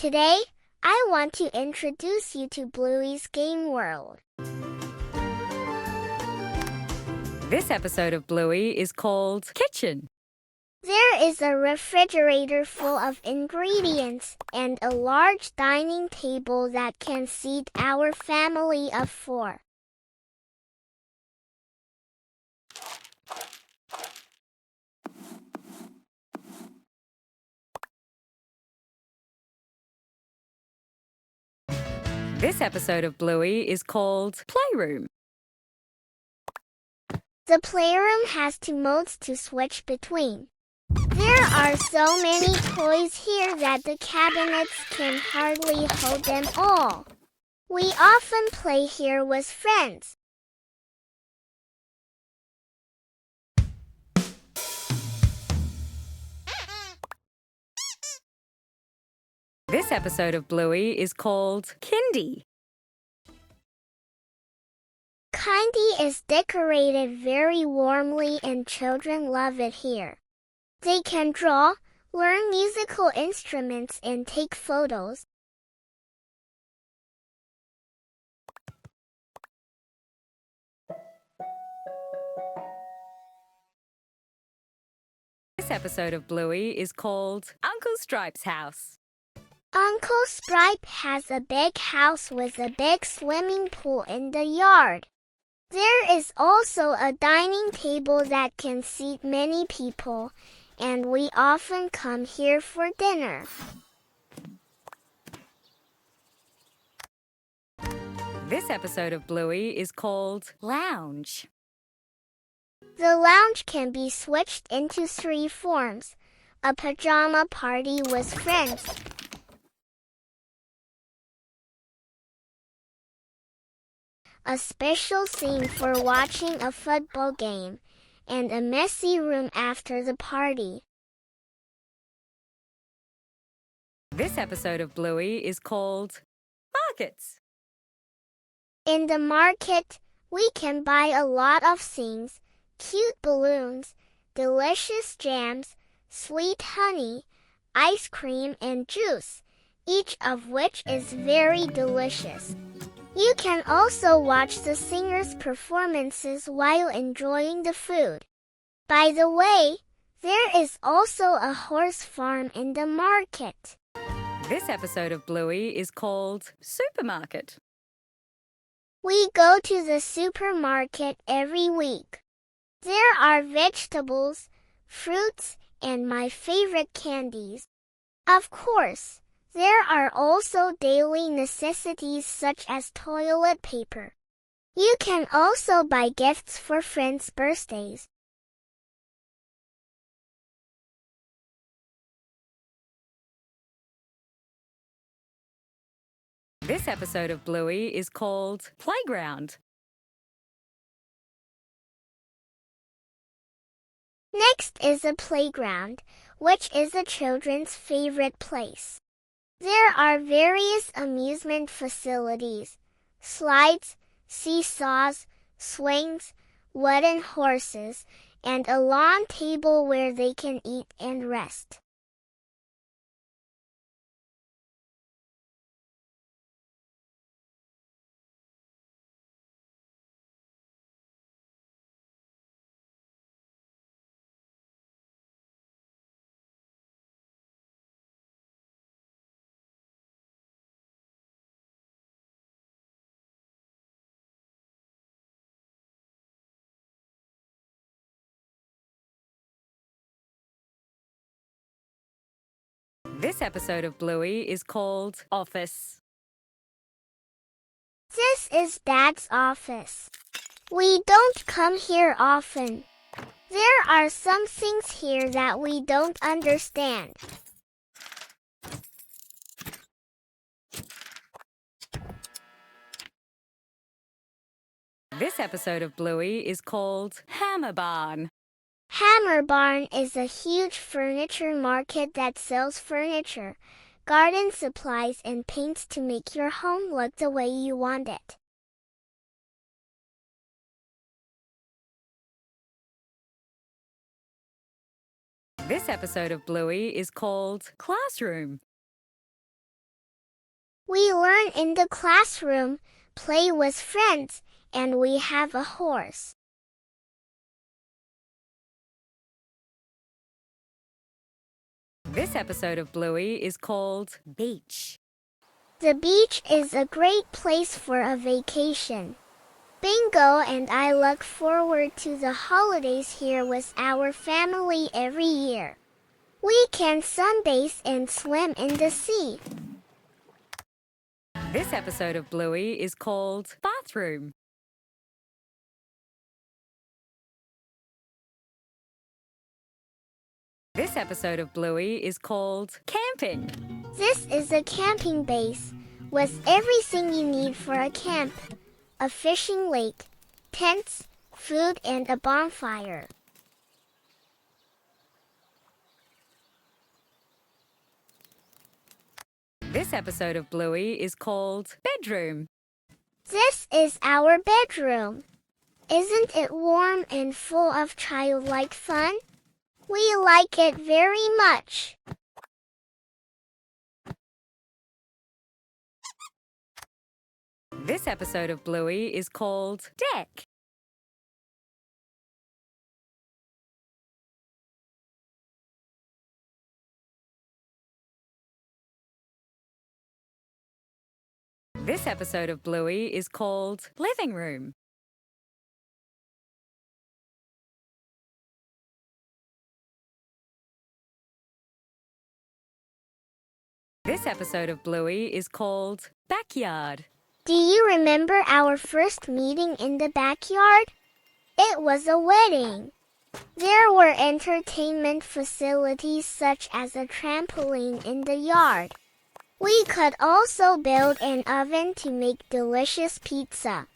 Today, I want to introduce you to Bluey's game world. This episode of Bluey is called Kitchen. There is a refrigerator full of ingredients and a large dining table that can seat our family of 4. This episode of Bluey is called Playroom. The playroom has 2 modes to switch between. There are so many toys here that the cabinets can hardly hold them all. We often play here with friends. This episode of Bluey is called Kindy. Kindy is decorated very warmly and children love it here. They can draw, learn musical instruments and take photos. This episode of Bluey is called Uncle Stripe's House. Uncle Stripe has a big house with a big swimming pool in the yard. There is also a dining table that can seat many people, and we often come here for dinner. This episode of Bluey is called Lounge. The lounge can be switched into 3 forms: a pajama party with friends, a special scene for watching a football game, and a messy room after the party. This episode of Bluey is called Markets. In the market, we can buy a lot of things: cute balloons, delicious jams, sweet honey, ice cream and juice, each of which is very delicious. You can also watch the singers' performances while enjoying the food. By the way, there is also a horse farm in the market. This episode of Bluey is called Supermarket. We go to the supermarket every week. There are vegetables, fruits, and my favorite candies. Of course, there are also daily necessities such as toilet paper. You can also buy gifts for friends' birthdays. This episode of Bluey is called Playground. Next is a playground, which is a children's favorite place. There are various amusement facilities: slides, seesaws, swings, wooden horses, and a lawn table where they can eat and rest. This episode of Bluey is called Office. This is Dad's office. We don't come here often. There are some things here that we don't understand. This episode of Bluey is called Hammer Barn. Hammer Barn is a huge furniture market that sells furniture, garden supplies, and paints to make your home look the way you want it. This episode of Bluey is called Classroom. We learn in the classroom, play with friends, and we have a horse. This episode of Bluey is called Beach. The beach is a great place for a vacation. Bingo and I look forward to the holidays here with our family every year. We can sunbathe and swim in the sea. This episode of Bluey is called Bathroom. This episode of Bluey is called Camping. This is a camping base with everything you need for a camp. A fishing lake, tents, food, and a bonfire. This episode of Bluey is called Bedroom. This is our bedroom. Isn't it warm and full of childlike fun? We like it very much. This episode of Bluey is called Deck. This episode of Bluey is called Living Room. This episode of Bluey is called Backyard. Do you remember our first meeting in the backyard? It was a wedding. There were entertainment facilities such as a trampoline in the yard. We could also build an oven to make delicious pizza.